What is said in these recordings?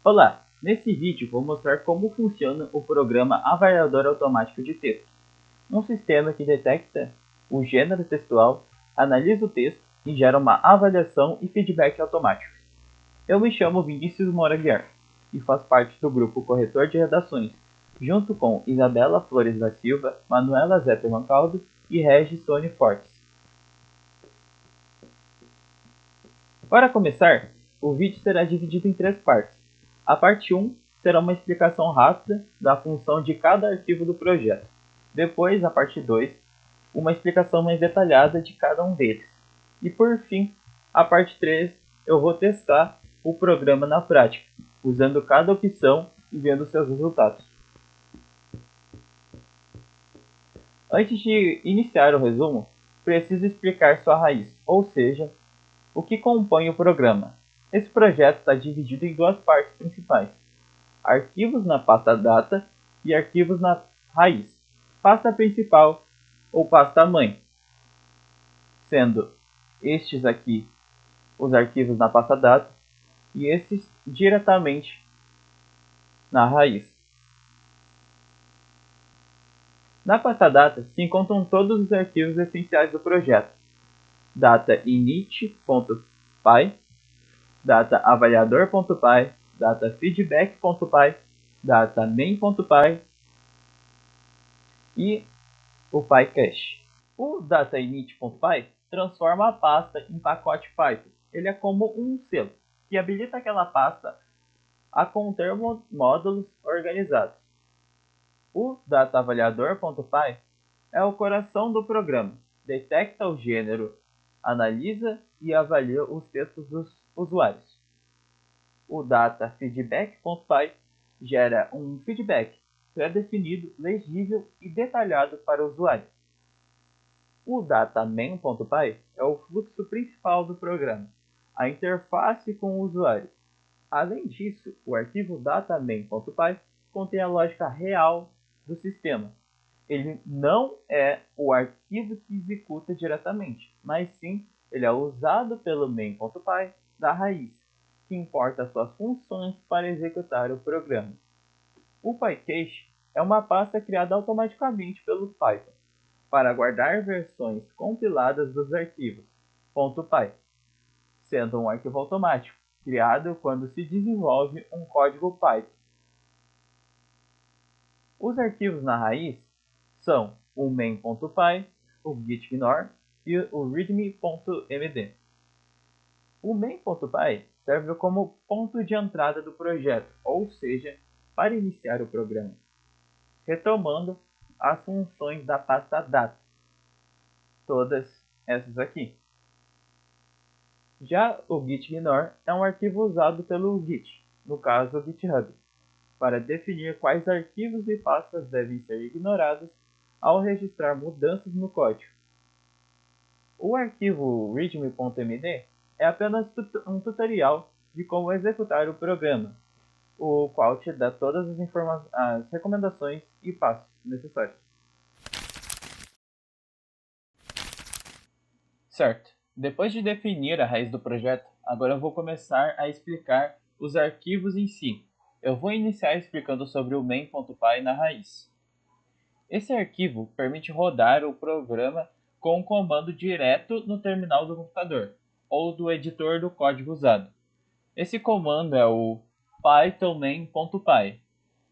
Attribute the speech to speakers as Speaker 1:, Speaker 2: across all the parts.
Speaker 1: Olá! Nesse vídeo vou mostrar como funciona o programa Avaliador Automático de Texto, um sistema que detecta o gênero textual, analisa o texto e gera uma avaliação e feedback automático. Eu me chamo Vinícius Moura Guiar e faço parte do grupo Corretor de Redações, junto com Isabela Flores da Silva, Manuela Zetterman Caldo e Regis Tony Fortes. Para começar, o vídeo será dividido em 3 partes. A parte 1 será uma explicação rápida da função de cada arquivo do projeto. Depois, a parte 2, uma explicação mais detalhada de cada um deles. E por fim, a parte 3, eu vou testar o programa na prática, usando cada opção e vendo seus resultados. Antes de iniciar o resumo, preciso explicar sua raiz, ou seja, o que compõe o programa. Esse projeto está dividido em 2 partes principais: arquivos na pasta data e arquivos na raiz, pasta principal ou pasta mãe, sendo estes aqui os arquivos na pasta data e esses diretamente na raiz. Na pasta data se encontram todos os arquivos essenciais do projeto: data init.py, data avaliador.py, data feedback.py, data main.py e o PyCache. O datainit.py transforma a pasta em pacote Python. Ele é como um selo que habilita aquela pasta a conter módulos organizados. O dataavaliador.py é o coração do programa. Detecta o gênero, analisa e avalia os textos dos usuários. O datafeedback.py gera um feedback pré-definido, legível e detalhado para o usuário. O datamain.py é o fluxo principal do programa, a interface com o usuário. Além disso, o arquivo datamain.py contém a lógica real do sistema. Ele não é o arquivo que executa diretamente, mas sim ele é usado pelo main.py da raiz, que importa suas funções para executar o programa. O PyCache é uma pasta criada automaticamente pelo Python para guardar versões compiladas dos arquivos .py, sendo um arquivo automático, criado quando se desenvolve um código Python. Os arquivos na raiz são o main.py, o gitignore e o readme.md. O main.py serve como ponto de entrada do projeto, ou seja, para iniciar o programa, retomando as funções da pasta data, todas essas aqui. Já o gitignore é um arquivo usado pelo Git, no caso o GitHub, para definir quais arquivos e pastas devem ser ignorados ao registrar mudanças no código. O arquivo readme.md é apenas um tutorial de como executar o programa, o qual te dá todas as recomendações e passos necessários. Certo. Depois de definir a raiz do projeto, agora eu vou começar a explicar os arquivos em si. Eu vou iniciar explicando sobre o main.py na raiz. Esse arquivo permite rodar o programa com um comando direto no terminal do computador ou do editor do código usado. Esse comando é o python main.py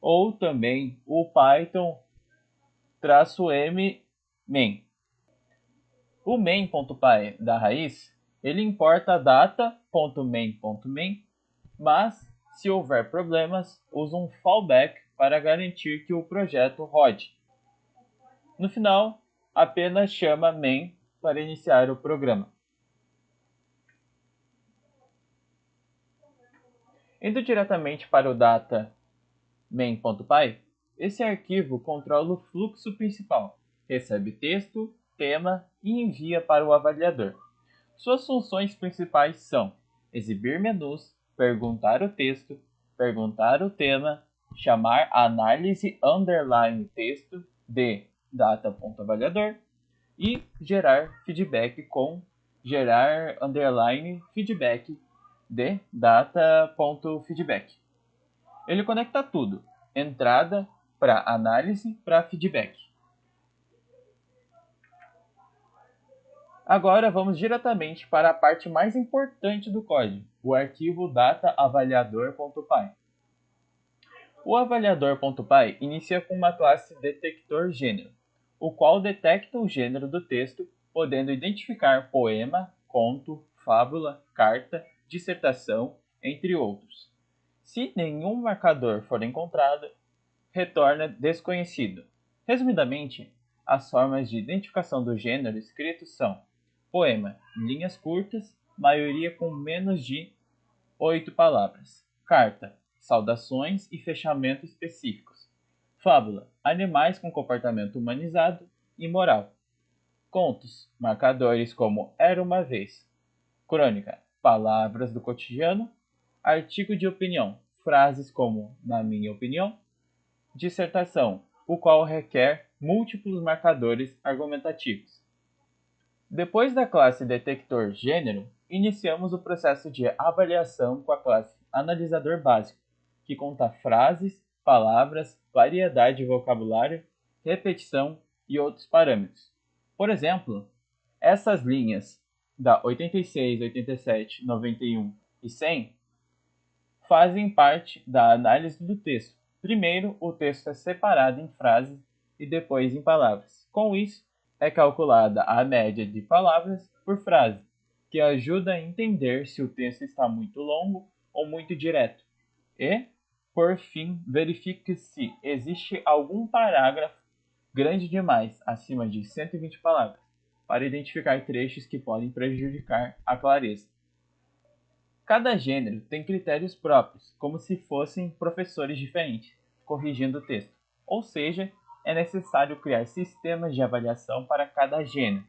Speaker 1: ou também o python-m main. O main.py da raiz, ele importa data.main.main, mas se houver problemas, usa um fallback para garantir que o projeto rode. No final, apenas chama main para iniciar o programa. Indo diretamente para o data main.py, esse arquivo controla o fluxo principal, recebe texto, tema e envia para o avaliador. Suas funções principais são exibir menus, perguntar o texto, perguntar o tema, chamar análise underline texto de data.avaliador e gerar feedback com gerar underline feedback de data.feedback. Ele conecta tudo, entrada para análise para feedback. Agora vamos diretamente para a parte mais importante do código, o arquivo data_avaliador.py. O avaliador.py inicia com uma classe detector gênero, o qual detecta o gênero do texto, podendo identificar poema, conto, fábula, carta, dissertação, entre outros. Se nenhum marcador for encontrado, retorna desconhecido. Resumidamente, as formas de identificação do gênero escrito são: poema, linhas curtas, maioria com menos de 8 palavras. Carta, saudações e fechamento específicos. Fábula, animais com comportamento humanizado e moral. Contos, marcadores como era uma vez. Crônica, palavras do cotidiano. Artigo de opinião, frases como na minha opinião. Dissertação, o qual requer múltiplos marcadores argumentativos. Depois da classe detector gênero, iniciamos o processo de avaliação com a classe analisador básico, que conta frases, palavras, variedade de vocabulário, repetição e outros parâmetros. Por exemplo, essas linhas da 86, 87, 91 e 100 fazem parte da análise do texto. Primeiro, o texto é separado em frases e depois em palavras. Com isso, é calculada a média de palavras por frase, que ajuda a entender se o texto está muito longo ou muito direto. E, por fim, verifique se existe algum parágrafo grande demais, acima de 120 palavras, para identificar trechos que podem prejudicar a clareza. Cada gênero tem critérios próprios, como se fossem professores diferentes, corrigindo o texto. Ou seja, é necessário criar sistemas de avaliação para cada gênero.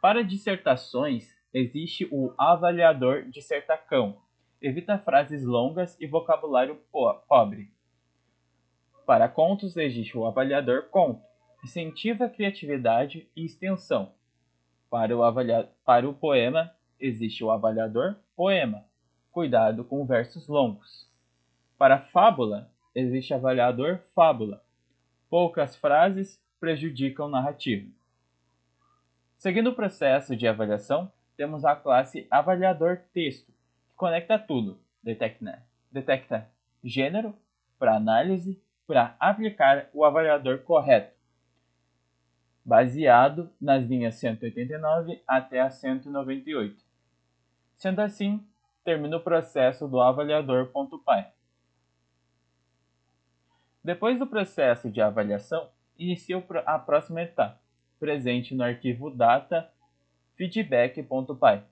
Speaker 1: Para dissertações, existe o avaliador dissertacão. Evita frases longas e vocabulário pobre. Para contos, existe o avaliador conto. Incentiva a criatividade e extensão. Para o poema, existe o avaliador poema. Cuidado com versos longos. Para fábula, existe o avaliador fábula. Poucas frases prejudicam narrativa. Seguindo o processo de avaliação, temos a classe avaliador texto, que conecta tudo, detecta gênero para análise, para aplicar o avaliador correto, baseado nas linhas 189 até a 198. Sendo assim, termina o processo do avaliador.py. Depois do processo de avaliação, inicia a próxima etapa, presente no arquivo data feedback.py.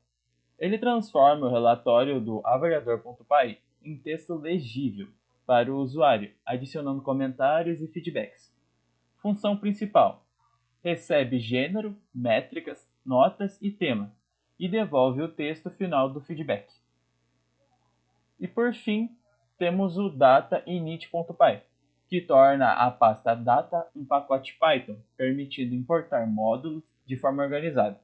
Speaker 1: Ele transforma o relatório do avaliador.py em texto legível para o usuário, adicionando comentários e feedbacks. Função principal: recebe gênero, métricas, notas e tema, e devolve o texto final do feedback. E por fim, temos o data init.py, que torna a pasta data um pacote Python, permitindo importar módulos de forma organizada.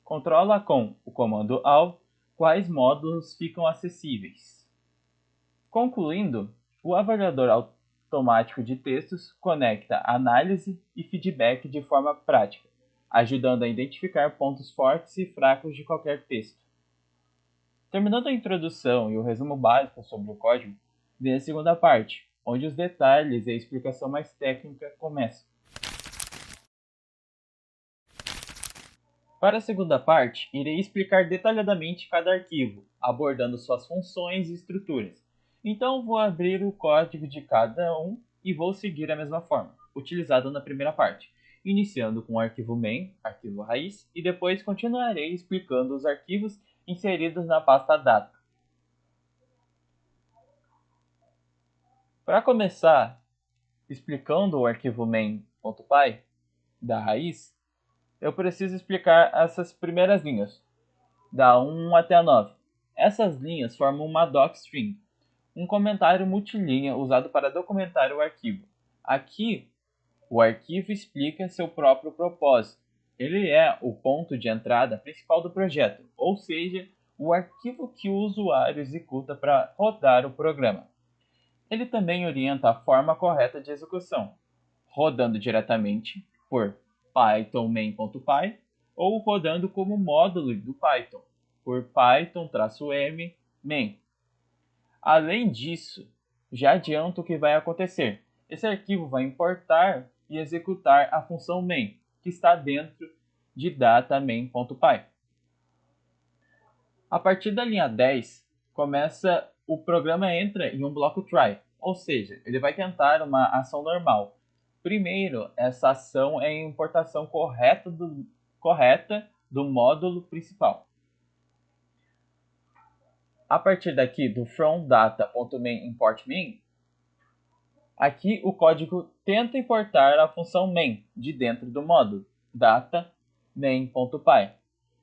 Speaker 1: Controla com o comando AL quais módulos ficam acessíveis. Concluindo, o avaliador automático de textos conecta análise e feedback de forma prática, ajudando a identificar pontos fortes e fracos de qualquer texto. Terminando a introdução e o resumo básico sobre o código, vem a segunda parte, onde os detalhes e a explicação mais técnica começam. Para a segunda parte, irei explicar detalhadamente cada arquivo, abordando suas funções e estruturas. Então vou abrir o código de cada um e vou seguir a mesma forma, utilizada na primeira parte, iniciando com o arquivo main, arquivo raiz, e depois continuarei explicando os arquivos inseridos na pasta data. Para começar, explicando o arquivo main.py da raiz, eu preciso explicar essas primeiras linhas, da 1 até a 9. Essas linhas formam uma docstring, um comentário multilinha usado para documentar o arquivo. Aqui, o arquivo explica seu próprio propósito. Ele é o ponto de entrada principal do projeto, ou seja, o arquivo que o usuário executa para rodar o programa. Ele também orienta a forma correta de execução, rodando diretamente por python main.py ou rodando como módulo do Python, por python-m main. Além disso, já adianto o que vai acontecer. Esse arquivo vai importar e executar a função main, que está dentro de data main.py. A partir da linha 10, o programa entra em um bloco try, ou seja, ele vai tentar uma ação normal. Primeiro, essa ação é a importação correta do módulo principal. A partir daqui do from data.main import main, aqui o código tenta importar a função main de dentro do módulo data main.py.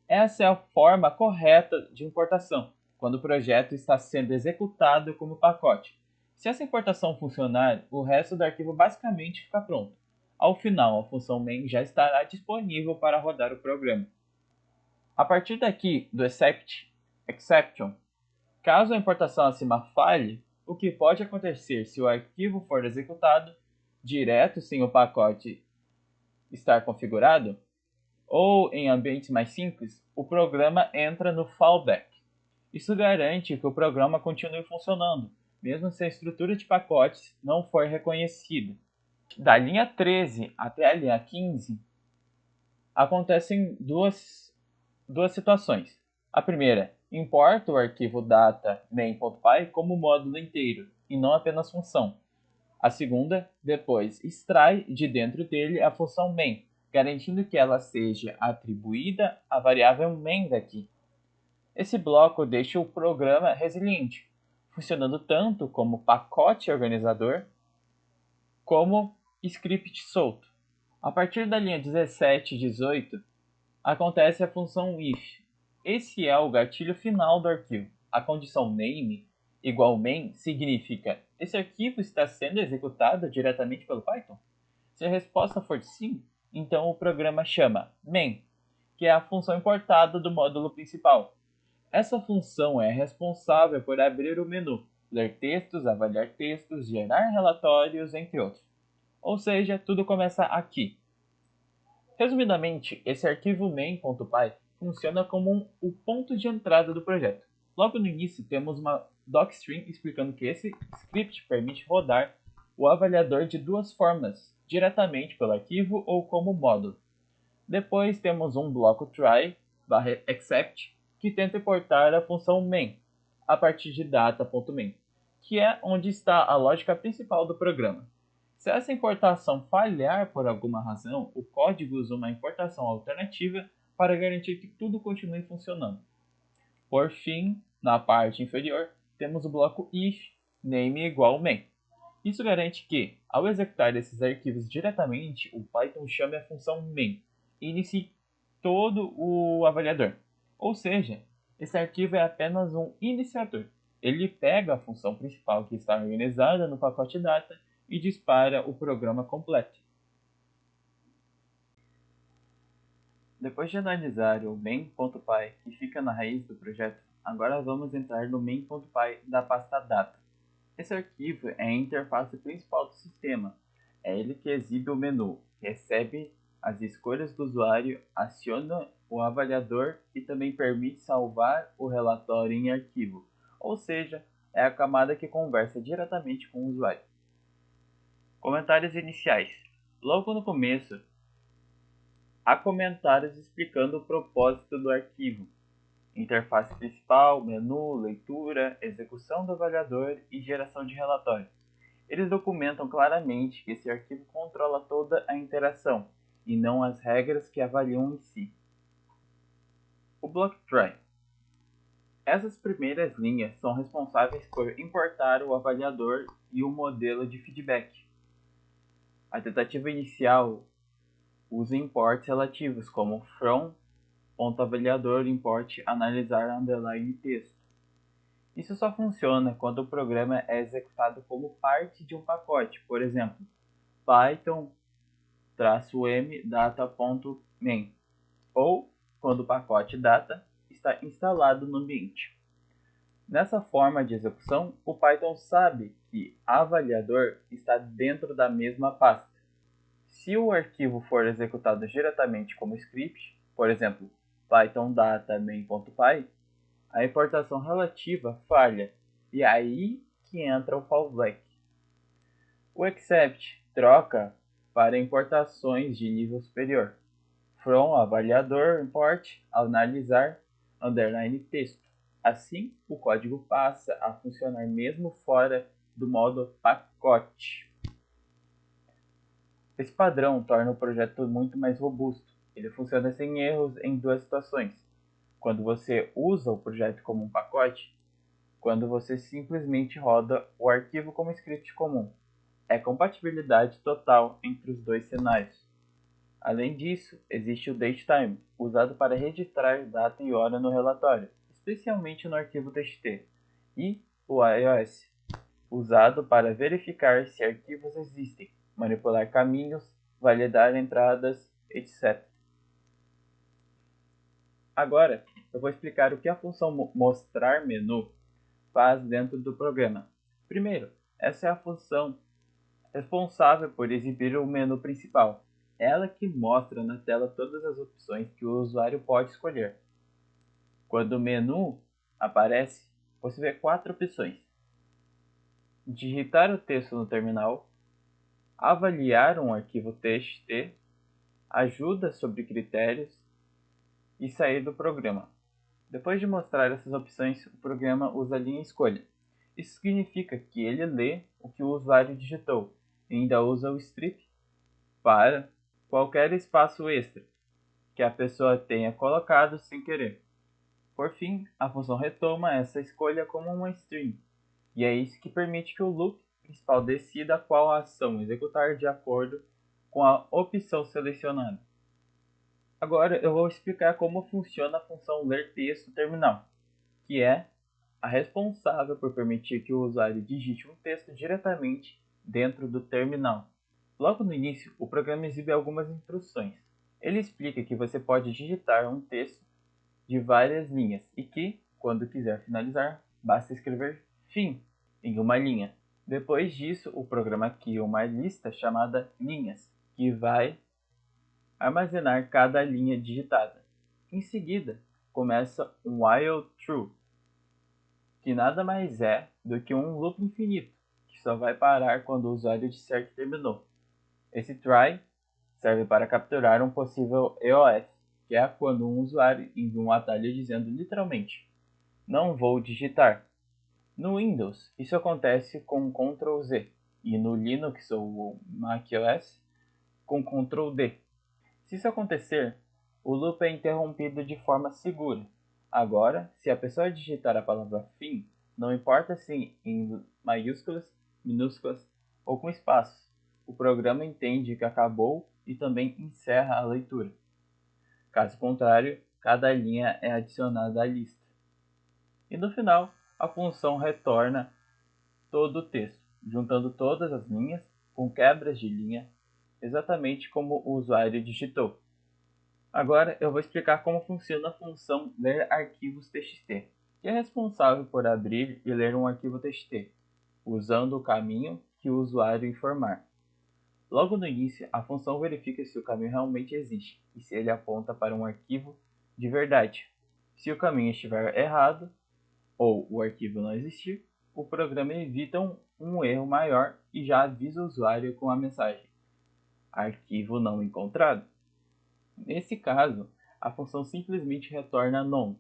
Speaker 1: Essa é a forma correta de importação, quando o projeto está sendo executado como pacote. Se essa importação funcionar, o resto do arquivo basicamente fica pronto. Ao final, a função main já estará disponível para rodar o programa. A partir daqui do exception, caso a importação acima falhe, o que pode acontecer se o arquivo for executado direto sem o pacote estar configurado, ou em ambientes mais simples, o programa entra no fallback. Isso garante que o programa continue funcionando, mesmo se a estrutura de pacotes não for reconhecida. Da linha 13 até a linha 15, acontecem duas situações. A primeira, importa o arquivo data main.py como módulo inteiro, e não apenas função. A segunda, depois, extrai de dentro dele a função main, garantindo que ela seja atribuída à variável main daqui. Esse bloco deixa o programa resiliente, funcionando tanto como pacote organizador, como script solto. A partir da linha 17 e 18, acontece a função if. Esse é o gatilho final do arquivo. A condição name igual main significa: esse arquivo está sendo executado diretamente pelo Python? Se a resposta for sim, então o programa chama main, que é a função importada do módulo principal. Essa função é responsável por abrir o menu, ler textos, avaliar textos, gerar relatórios, entre outros. Ou seja, tudo começa aqui. Resumidamente, esse arquivo main.py funciona como o ponto de entrada do projeto. Logo no início, temos uma docstring explicando que esse script permite rodar o avaliador de duas formas, diretamente pelo arquivo ou como módulo. Depois temos um bloco try/except que tenta importar a função main a partir de data.main, que é onde está a lógica principal do programa. Se essa importação falhar por alguma razão, o código usa uma importação alternativa para garantir que tudo continue funcionando. Por fim, na parte inferior, temos o bloco if name igual main. Isso garante que, ao executar esses arquivos diretamente, o Python chame a função main e inicie todo o avaliador. Ou seja, esse arquivo é apenas um iniciador. Ele pega a função principal que está organizada no pacote data e dispara o programa completo. Depois de analisar o main.py que fica na raiz do projeto, agora vamos entrar no main.py da pasta data. Esse arquivo é a interface principal do sistema. É ele que exibe o menu, recebe as escolhas do usuário, aciona o avaliador e também permite salvar o relatório em arquivo, ou seja, é a camada que conversa diretamente com o usuário. Comentários iniciais. Logo no começo, há comentários explicando o propósito do arquivo. Interface principal, menu, leitura, execução do avaliador e geração de relatório. Eles documentam claramente que esse arquivo controla toda a interação, e não as regras que avaliam em si. O block try. Essas primeiras linhas são responsáveis por importar o avaliador e o modelo de feedback. A tentativa inicial usa imports relativos, como from.avaliador import analisar underline texto. Isso só funciona quando o programa é executado como parte de um pacote, por exemplo, python-m data.main, ou quando o pacote data está instalado no ambiente. Nessa forma de execução, o Python sabe que avaliador está dentro da mesma pasta. Se o arquivo for executado diretamente como script, por exemplo, python data main.py, a importação relativa falha, e é aí que entra o fallback. O except troca para importações de nível superior. From avaliador import analisar underline texto. Assim, o código passa a funcionar mesmo fora do modo pacote. Esse padrão torna o projeto muito mais robusto. Ele funciona sem erros em duas situações: quando você usa o projeto como um pacote, quando você simplesmente roda o arquivo como script comum. É compatibilidade total entre os dois cenários. Além disso, existe o datetime, usado para registrar data e hora no relatório, especialmente no arquivo txt, e o iOS, usado para verificar se arquivos existem, manipular caminhos, validar entradas, etc. Agora, eu vou explicar o que a função mostrar menu faz dentro do programa. Primeiro, essa é a função responsável por exibir o menu principal. Ela que mostra na tela todas as opções que o usuário pode escolher. Quando o menu aparece, você vê 4 opções: digitar o texto no terminal, avaliar um arquivo txt, ajuda sobre critérios e sair do programa. Depois de mostrar essas opções, o programa usa a linha escolha. Isso significa que ele lê o que o usuário digitou e ainda usa o strip para qualquer espaço extra que a pessoa tenha colocado sem querer. Por fim, a função retoma essa escolha como uma string, e é isso que permite que o loop principal decida qual ação executar de acordo com a opção selecionada. Agora eu vou explicar como funciona a função ler texto terminal, que é a responsável por permitir que o usuário digite um texto diretamente dentro do terminal. Logo no início, o programa exibe algumas instruções. Ele explica que você pode digitar um texto de várias linhas e que, quando quiser finalizar, basta escrever fim em uma linha. Depois disso, o programa cria uma lista chamada linhas, que vai armazenar cada linha digitada. Em seguida, começa um while true, que nada mais é do que um loop infinito, que só vai parar quando o usuário disser que terminou. Esse try serve para capturar um possível EOF, que é quando um usuário envia um atalho dizendo literalmente: não vou digitar. No Windows, isso acontece com Ctrl Z, e no Linux ou macOS com Ctrl D. Se isso acontecer, o loop é interrompido de forma segura. Agora, se a pessoa digitar a palavra fim, não importa se em maiúsculas, minúsculas ou com espaços, o programa entende que acabou e também encerra a leitura. Caso contrário, cada linha é adicionada à lista. E no final, a função retorna todo o texto, juntando todas as linhas com quebras de linha, exatamente como o usuário digitou. Agora eu vou explicar como funciona a função ler arquivos txt, que é responsável por abrir e ler um arquivo txt, usando o caminho que o usuário informar. Logo no início, a função verifica se o caminho realmente existe e se ele aponta para um arquivo de verdade. Se o caminho estiver errado ou o arquivo não existir, o programa evita um erro maior e já avisa o usuário com a mensagem: arquivo não encontrado. Nesse caso, a função simplesmente retorna none,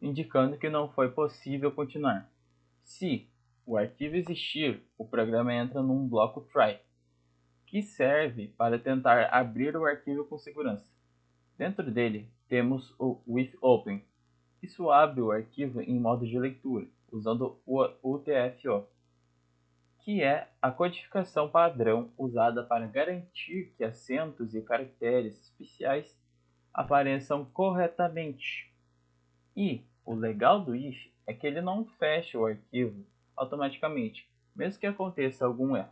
Speaker 1: indicando que não foi possível continuar. Se o arquivo existir, o programa entra num bloco try, que serve para tentar abrir o arquivo com segurança. Dentro dele, temos o with open. Isso abre o arquivo em modo de leitura, usando o UTF-8, que é a codificação padrão usada para garantir que acentos e caracteres especiais apareçam corretamente. E o legal do if é que ele não fecha o arquivo automaticamente, mesmo que aconteça algum erro.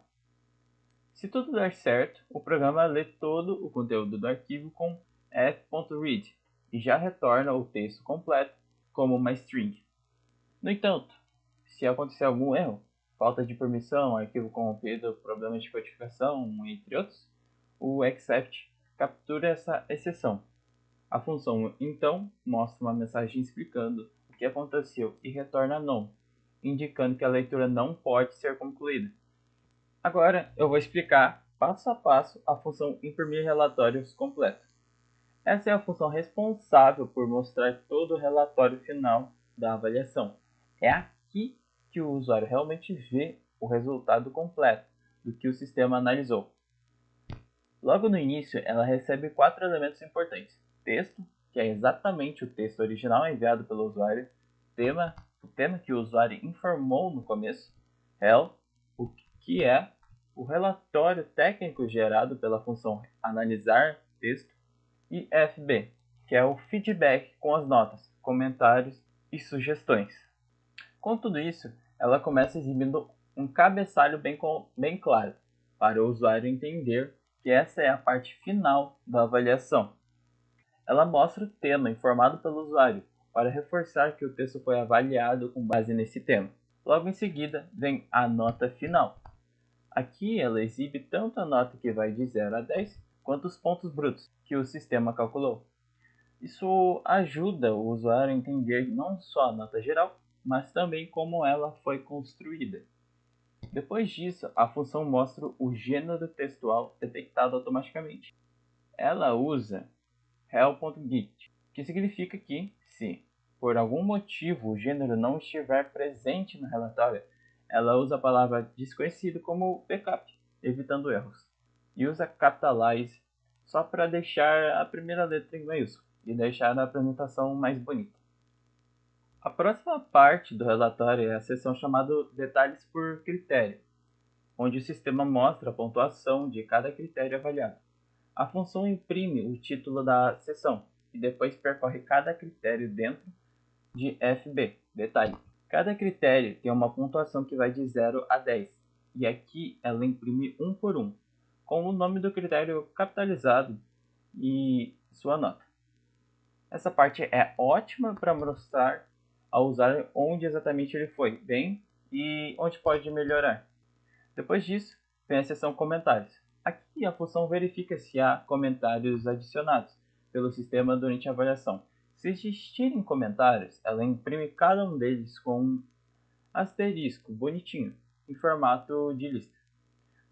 Speaker 1: Se tudo der certo, o programa lê todo o conteúdo do arquivo com f.read e já retorna o texto completo como uma string. No entanto, se acontecer algum erro, falta de permissão, arquivo corrompido, problemas de codificação, entre outros, o except captura essa exceção. A função então mostra uma mensagem explicando o que aconteceu e retorna none, indicando que a leitura não pode ser concluída. Agora eu vou explicar passo a passo a função imprimir relatórios completo. Essa é a função responsável por mostrar todo o relatório final da avaliação. É aqui que o usuário realmente vê o resultado completo do que o sistema analisou. Logo no início, ela recebe 4 elementos importantes: texto, que é exatamente o texto original enviado pelo usuário; o tema que o usuário informou no começo; rel, o que é o relatório técnico gerado pela função analisar texto; e FB, que é o feedback com as notas, comentários e sugestões. Com tudo isso, ela começa exibindo um cabeçalho bem claro, para o usuário entender que essa é a parte final da avaliação. Ela mostra o tema informado pelo usuário, para reforçar que o texto foi avaliado com base nesse tema. Logo em seguida, vem a nota final. Aqui ela exibe tanto a nota que vai de 0 a 10, quanto os pontos brutos que o sistema calculou. Isso ajuda o usuário a entender não só a nota geral, mas também como ela foi construída. Depois disso, a função mostra o gênero textual detectado automaticamente. Ela usa rel.get, que significa que, se por algum motivo o gênero não estiver presente no relatório, ela usa a palavra desconhecido como backup, evitando erros. E usa capitalize só para deixar a primeira letra em maiúsculo e deixar a apresentação mais bonita. A próxima parte do relatório é a seção chamada Detalhes por Critério, onde o sistema mostra a pontuação de cada critério avaliado. A função imprime o título da seção e depois percorre cada critério dentro de FB, detalhe. Cada critério tem uma pontuação que vai de 0 a 10, e aqui ela imprime um por um, com o nome do critério capitalizado e sua nota. Essa parte é ótima para mostrar ao usuário onde exatamente ele foi bem e onde pode melhorar. Depois disso, vem a seção comentários. Aqui a função verifica se há comentários adicionados pelo sistema durante a avaliação. Se existirem comentários, ela imprime cada um deles com um asterisco bonitinho, em formato de lista.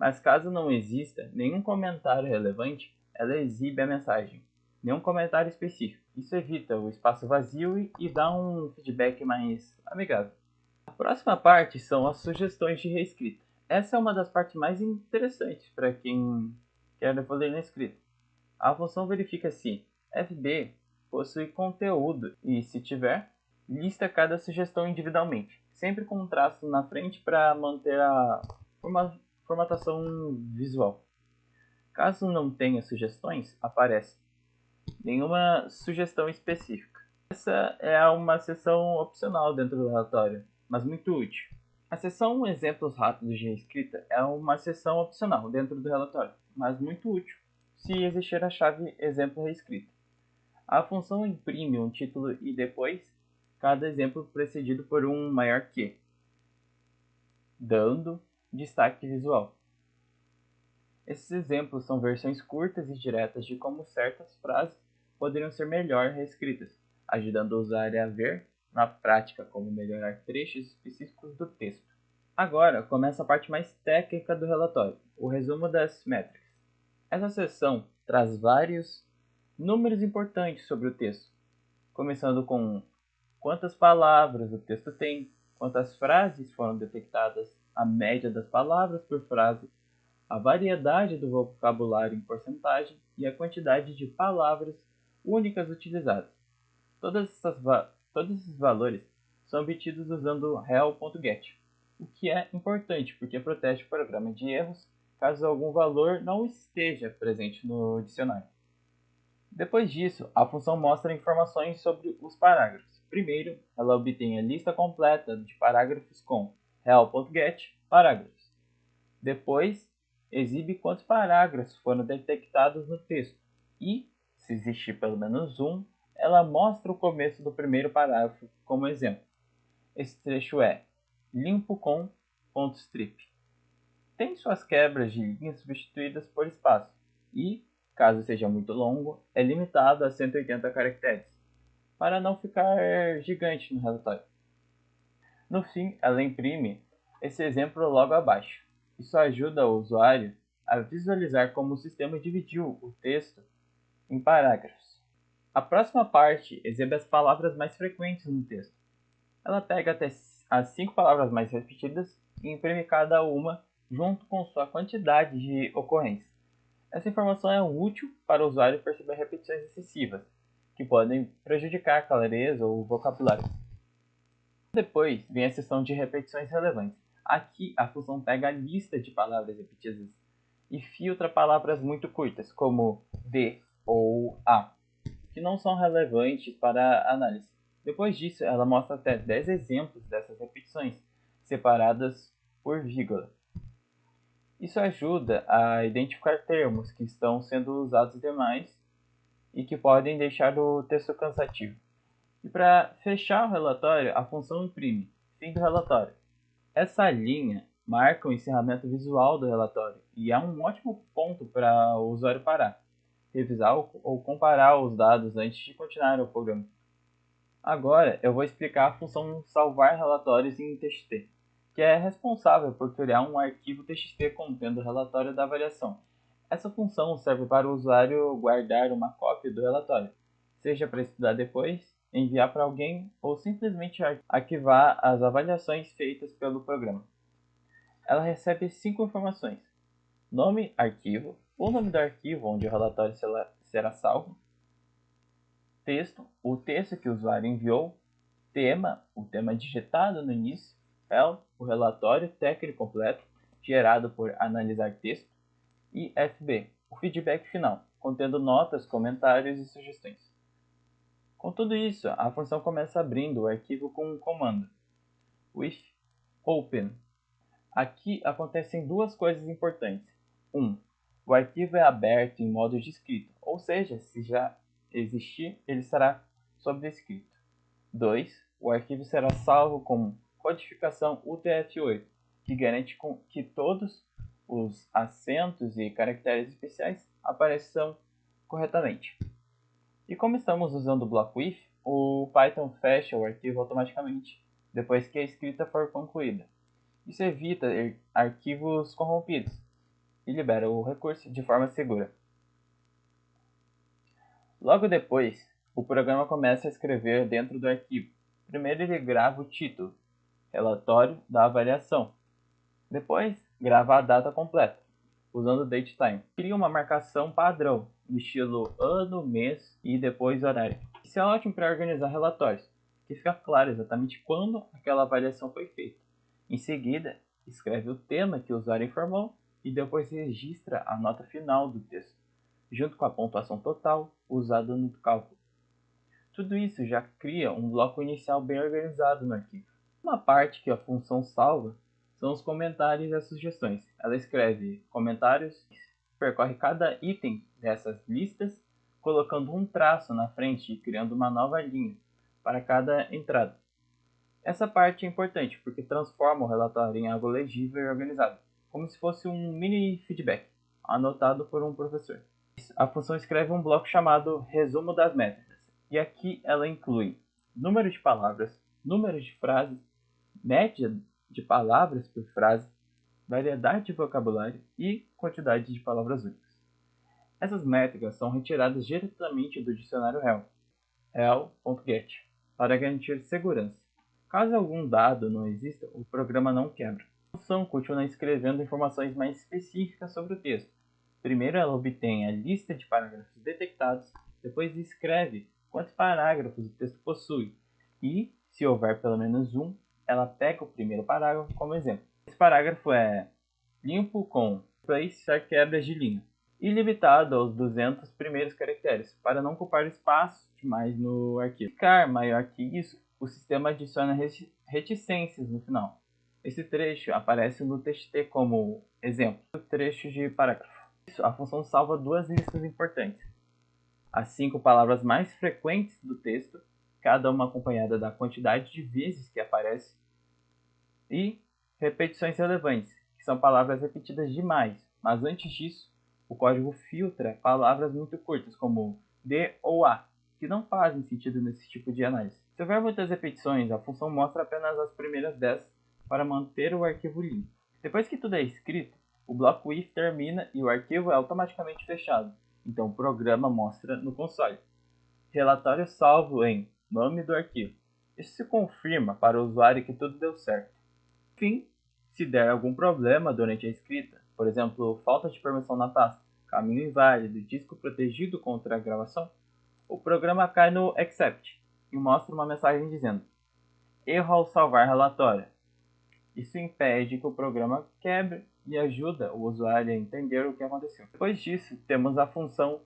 Speaker 1: Mas caso não exista nenhum comentário relevante, ela exibe a mensagem: nenhum comentário específico. Isso evita o espaço vazio e dá um feedback mais amigável. A próxima parte são as sugestões de reescrita. Essa é uma das partes mais interessantes para quem quer evoluir na escrita. A função verifica se FB possui conteúdo e, se tiver, lista cada sugestão individualmente, sempre com um traço na frente para manter a formatação visual. Caso não tenha sugestões, aparece nenhuma sugestão específica. Essa é uma seção opcional dentro do relatório, mas muito útil. A seção Exemplos Rápidos de Reescrita é uma seção opcional dentro do relatório, mas muito útil se existir a chave Exemplo Reescrita. A função imprime um título e depois cada exemplo precedido por um maior que, dando destaque visual. Esses exemplos são versões curtas e diretas de como certas frases poderiam ser melhor reescritas, ajudando o usuário a ver, na prática, como melhorar trechos específicos do texto. Agora começa a parte mais técnica do relatório, o resumo das métricas. Essa seção traz vários números importantes sobre o texto, começando com quantas palavras o texto tem, quantas frases foram detectadas, a média das palavras por frase, a variedade do vocabulário em porcentagem e a quantidade de palavras únicas utilizadas. Todos esses valores são obtidos usando rel.get, o que é importante porque protege o programa de erros caso algum valor não esteja presente no dicionário. Depois disso, a função mostra informações sobre os parágrafos. Primeiro, ela obtém a lista completa de parágrafos com rel.get parágrafos. Depois, exibe quantos parágrafos foram detectados no texto e, se existir pelo menos um, ela mostra o começo do primeiro parágrafo como exemplo. Esse trecho é: limpo com ponto strip. Tem suas quebras de linhas substituídas por espaço e, caso seja muito longo, é limitado a 180 caracteres, para não ficar gigante no relatório. No fim, ela imprime esse exemplo logo abaixo. Isso ajuda o usuário a visualizar como o sistema dividiu o texto em parágrafos. A próxima parte exibe as palavras mais frequentes no texto. Ela pega até as 5 palavras mais repetidas e imprime cada uma junto com sua quantidade de ocorrências. Essa informação é útil para o usuário perceber repetições excessivas, que podem prejudicar a clareza ou o vocabulário. Depois vem a seção de repetições relevantes. Aqui a função pega a lista de palavras repetidas e filtra palavras muito curtas, como de ou a, que não são relevantes para a análise. Depois disso, ela mostra até 10 exemplos dessas repetições, separadas por vírgula. Isso ajuda a identificar termos que estão sendo usados demais e que podem deixar o texto cansativo. E para fechar o relatório, a função imprime fim do relatório. Essa linha marca o encerramento visual do relatório e é um ótimo ponto para o usuário parar, revisar ou comparar os dados antes de continuar o programa. Agora eu vou explicar a função salvar relatórios em TXT, que é responsável por criar um arquivo TXT contendo o relatório da avaliação. Essa função serve para o usuário guardar uma cópia do relatório, seja para estudar depois, enviar para alguém ou simplesmente arquivar as avaliações feitas pelo programa. Ela recebe 5 informações: nome, arquivo, o nome do arquivo onde o relatório será salvo, texto, o texto que o usuário enviou, tema, o tema digitado no início, rel, o relatório técnico completo, gerado por analisar texto, e FB, o feedback final, contendo notas, comentários e sugestões. Com tudo isso, a função começa abrindo o arquivo com um comando, with open. Aqui acontecem duas coisas importantes. 1. O arquivo é aberto em modo de escrito, ou seja, se já existir, ele será sobrescrito. 2. O arquivo será salvo com codificação UTF-8, que garante que todos os acentos e caracteres especiais apareçam corretamente. E como estamos usando o bloco if, o Python fecha o arquivo automaticamente depois que a escrita for concluída. Isso evita arquivos corrompidos e libera o recurso de forma segura. Logo depois, o programa começa a escrever dentro do arquivo. Primeiro ele grava o título, relatório da avaliação. Depois, grava a data completa, usando o datetime. Cria uma marcação padrão, no estilo ano, mês e depois horário. Isso é ótimo para organizar relatórios, que fica claro exatamente quando aquela avaliação foi feita. Em seguida, escreve o tema que o usuário informou e depois registra a nota final do texto, junto com a pontuação total usada no cálculo. Tudo isso já cria um bloco inicial bem organizado no arquivo. Uma parte que a função salva são os comentários e as sugestões. Ela escreve comentários, percorre cada item dessas listas, colocando um traço na frente e criando uma nova linha para cada entrada. Essa parte é importante porque transforma o relatório em algo legível e organizado, como se fosse um mini feedback, anotado por um professor. A função escreve um bloco chamado resumo das métricas, e aqui ela inclui número de palavras, número de frases, média de palavras por frase, variedade de vocabulário e quantidade de palavras únicas. Essas métricas são retiradas diretamente do dicionário rel.get, para garantir segurança. Caso algum dado não exista, o programa não quebra. A função continua escrevendo informações mais específicas sobre o texto. Primeiro ela obtém a lista de parágrafos detectados, depois escreve quantos parágrafos o texto possui e, se houver pelo menos um, ela pega o primeiro parágrafo como exemplo. Esse parágrafo é limpo com place quebras de linha e limitado aos 200 primeiros caracteres, para não ocupar espaço demais no arquivo. Se ficar maior que isso, o sistema adiciona reticências no final. Esse trecho aparece no TXT como exemplo, trecho de parágrafo. A função salva duas listas importantes: as 5 palavras mais frequentes do texto, cada uma acompanhada da quantidade de vezes que aparece, E repetições relevantes, que são palavras repetidas demais, mas antes disso, o código filtra palavras muito curtas, como de ou a, que não fazem sentido nesse tipo de análise. Se houver muitas repetições, a função mostra apenas as primeiras 10 para manter o arquivo limpo. Depois que tudo é escrito, o bloco if termina e o arquivo é automaticamente fechado, então o programa mostra no console. Relatório salvo em nome do arquivo. Isso se confirma para o usuário que tudo deu certo. Enfim, se der algum problema durante a escrita, por exemplo, falta de permissão na pasta, caminho inválido e disco protegido contra a gravação, o programa cai no except e mostra uma mensagem dizendo: erro ao salvar relatório. Isso impede que o programa quebre e ajuda o usuário a entender o que aconteceu. Depois disso, temos a função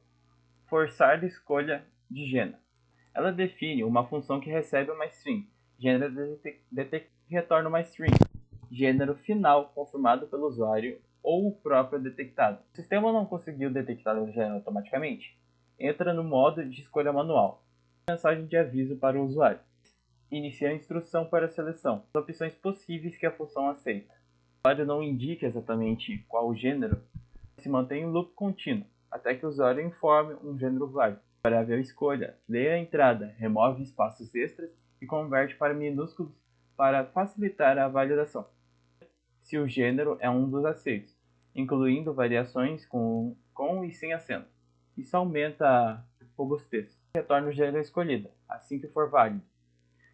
Speaker 1: forçar escolha de gênero. Ela define uma função que recebe uma string, gênero detect e retorna uma string, gênero final confirmado pelo usuário ou o próprio detectado. Se o sistema não conseguiu detectar o gênero automaticamente, entra no modo de escolha manual. Mensagem de aviso para o usuário. Inicia a instrução para a seleção, as opções possíveis que a função aceita. O usuário não indica exatamente qual gênero, se mantém em loop contínuo, até que o usuário informe um gênero válido. A variável escolha lê a entrada, remove espaços extras e converte para minúsculos para facilitar a validação. Se o gênero é um dos aceitos, incluindo variações com e sem acento. Isso aumenta a robustez. Retorna o gênero escolhido, assim que for válido.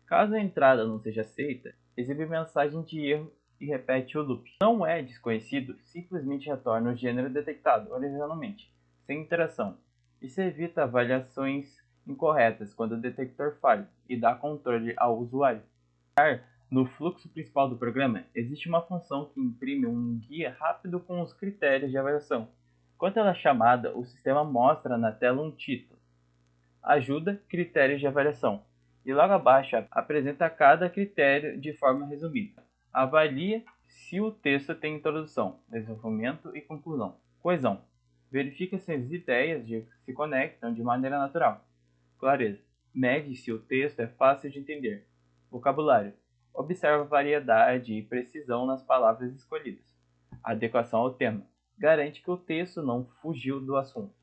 Speaker 1: Caso a entrada não seja aceita, exibe mensagem de erro e repete o loop. Não é desconhecido, simplesmente retorna o gênero detectado originalmente, sem interação. Isso evita avaliações incorretas quando o detector falha e dá controle ao usuário. No fluxo principal do programa, existe uma função que imprime um guia rápido com os critérios de avaliação. Quando ela é chamada, o sistema mostra na tela um título: Ajuda, critérios de avaliação. E logo abaixo apresenta cada critério de forma resumida. Avalia se o texto tem introdução, desenvolvimento e conclusão. Coesão. Verifica se as ideias se conectam de maneira natural. Clareza. Mede se o texto é fácil de entender. Vocabulário. Observa variedade e precisão nas palavras escolhidas. Adequação ao tema. Garante que o texto não fugiu do assunto.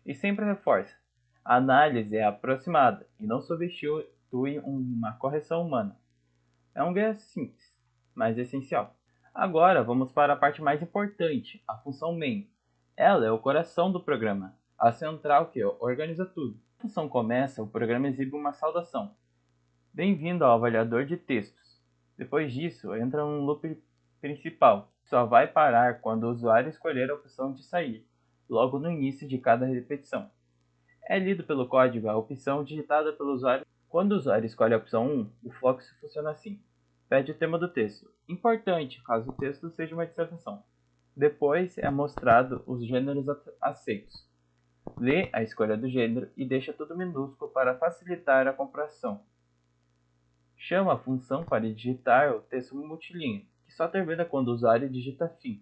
Speaker 1: E sempre reforça: a análise é aproximada e não substitui uma correção humana. É um guia simples, mas essencial. Agora vamos para a parte mais importante, a função main. Ela é o coração do programa, a central que organiza tudo. Quando a função começa, o programa exibe uma saudação: bem-vindo ao avaliador de textos. Depois disso, entra um loop principal, que só vai parar quando o usuário escolher a opção de sair, logo no início de cada repetição. É lido pelo código a opção digitada pelo usuário. Quando o usuário escolhe a opção 1, o fluxo funciona assim: pede o tema do texto, importante caso o texto seja uma dissertação. Depois é mostrado os gêneros aceitos. Lê a escolha do gênero e deixa tudo minúsculo para facilitar a compreensão. Chama a função para digitar o texto multilinha, que só termina quando o usuário digita fim.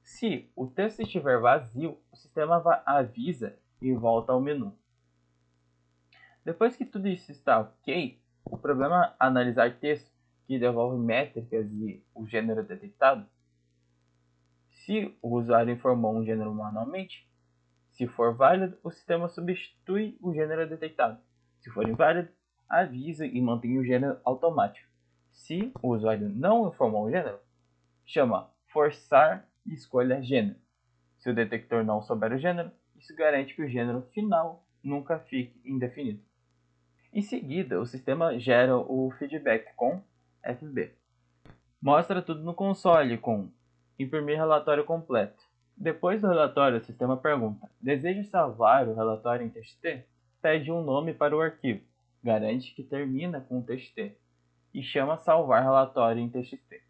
Speaker 1: Se o texto estiver vazio, o sistema avisa e volta ao menu. Depois que tudo isso está ok, o programa analisar texto, que devolve métricas e o gênero detectado. Se o usuário informou um gênero manualmente, se for válido, o sistema substitui o gênero detectado. Se for inválido, avisa e mantém o gênero automático. Se o usuário não informou o gênero, chama forçar e escolha gênero. Se o detector não souber o gênero, isso garante que o gênero final nunca fique indefinido. Em seguida, o sistema gera o feedback com FB. Mostra tudo no console com imprimir relatório completo. Depois do relatório, o sistema pergunta: deseja salvar o relatório em TXT? Pede um nome para o arquivo, garante que termina com TXT e chama salvar relatório em TXT.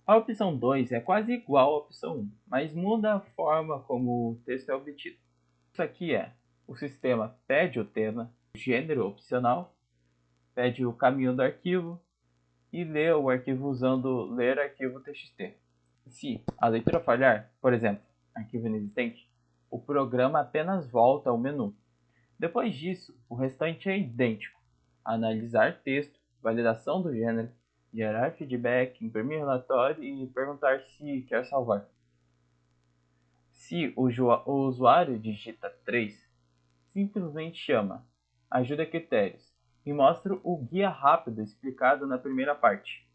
Speaker 1: A opção 2 é quase igual à opção 1, mas muda a forma como o texto é obtido. Isso aqui é: o sistema pede o tema, o gênero opcional, pede o caminho do arquivo e lê o arquivo usando ler arquivo txt. Se a leitura falhar, por exemplo, arquivo inexistente, o programa apenas volta ao menu. Depois disso, o restante é idêntico: analisar texto, validação do gênero, gerar feedback, imprimir relatório e perguntar se quer salvar. Se o usuário digita 3, simplesmente chama ajuda critérios e mostra o guia rápido explicado na primeira parte.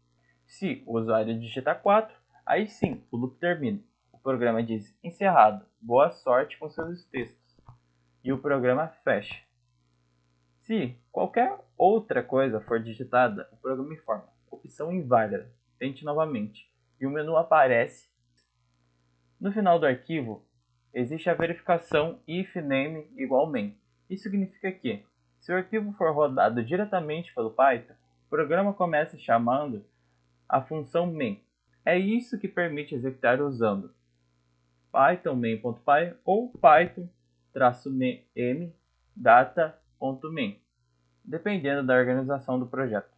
Speaker 1: Se o usuário digita 4, aí sim o loop termina. O programa diz encerrado, boa sorte com seus textos, e o programa fecha. Se qualquer outra coisa for digitada, o programa informa opção inválida, tente novamente, e o menu aparece. No final do arquivo, existe a verificação if name igual main. Isso significa que, se o arquivo for rodado diretamente pelo Python, o programa começa chamando a função main. É isso que permite executar usando Python main.py ou Python-m data.main, dependendo da organização do projeto.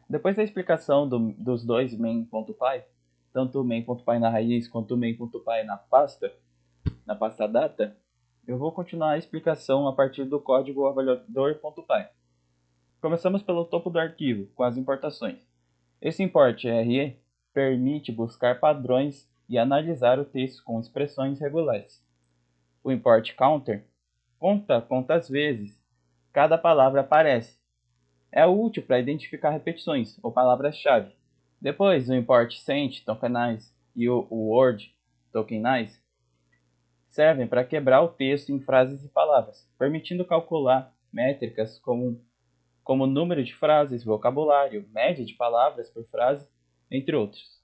Speaker 1: Depois da explicação dos dois main.py, tanto o main.py na raiz quanto o main.py na pasta data, eu vou continuar a explicação a partir do código avaliador.py. Começamos pelo topo do arquivo, com as importações. Esse import RE permite buscar padrões e analisar o texto com expressões regulares. O import counter conta quantas vezes cada palavra aparece. É útil para identificar repetições ou palavras-chave. Depois, o import sent tokenize e o word tokenize servem para quebrar o texto em frases e palavras, permitindo calcular métricas como número de frases, vocabulário, média de palavras por frase, entre outros.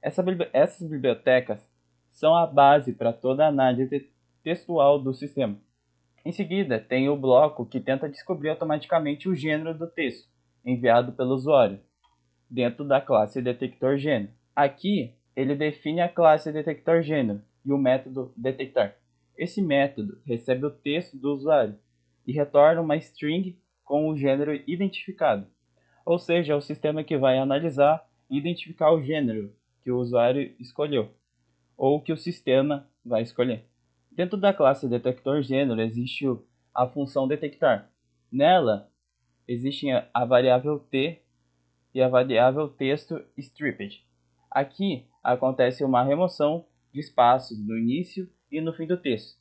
Speaker 1: Essas bibliotecas são a base para toda a análise textual do sistema. Em seguida, tem o bloco que tenta descobrir automaticamente o gênero do texto enviado pelo usuário, dentro da classe detector gênero. Aqui, ele define a classe detector gênero e o método detectar. Esse método recebe o texto do usuário e retorna uma string com o gênero identificado. Ou seja, é o sistema que vai analisar e identificar o gênero que o usuário escolheu, ou que o sistema vai escolher. Dentro da classe detector gênero existe a função detectar. Nela, existem a variável t e a variável texto stripped. Aqui acontece uma remoção de espaços no início e no fim do texto,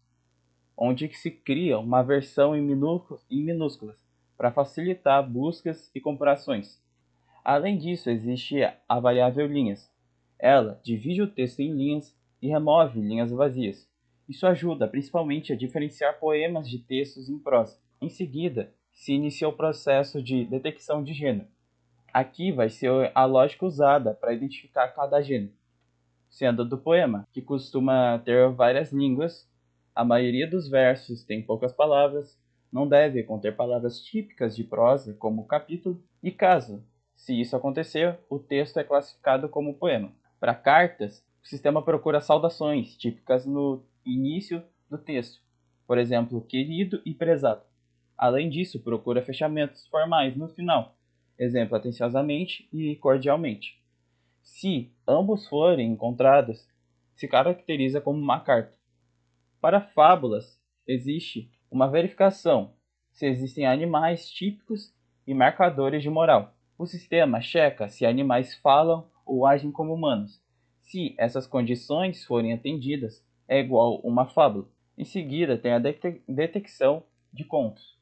Speaker 1: onde se cria uma versão em minúsculas para facilitar buscas e comparações. Além disso, existe a variável linhas. Ela divide o texto em linhas e remove linhas vazias. Isso ajuda principalmente a diferenciar poemas de textos em prosa. Em seguida, se inicia o processo de detecção de gênero. Aqui vai ser a lógica usada para identificar cada gênero. Sendo do poema, que costuma ter várias línguas, a maioria dos versos tem poucas palavras, não deve conter palavras típicas de prosa, como capítulo, e caso, se isso acontecer, o texto é classificado como poema. Para cartas, o sistema procura saudações típicas no início do texto, por exemplo, querido e prezado. Além disso, procura fechamentos formais no final, exemplo, atenciosamente e cordialmente. Se ambos forem encontrados, se caracteriza como uma carta. Para fábulas, existe uma verificação se existem animais típicos e marcadores de moral. O sistema checa se animais falam ou agem como humanos. Se essas condições forem atendidas, é igual uma fábula. Em seguida, tem a detecção de contos.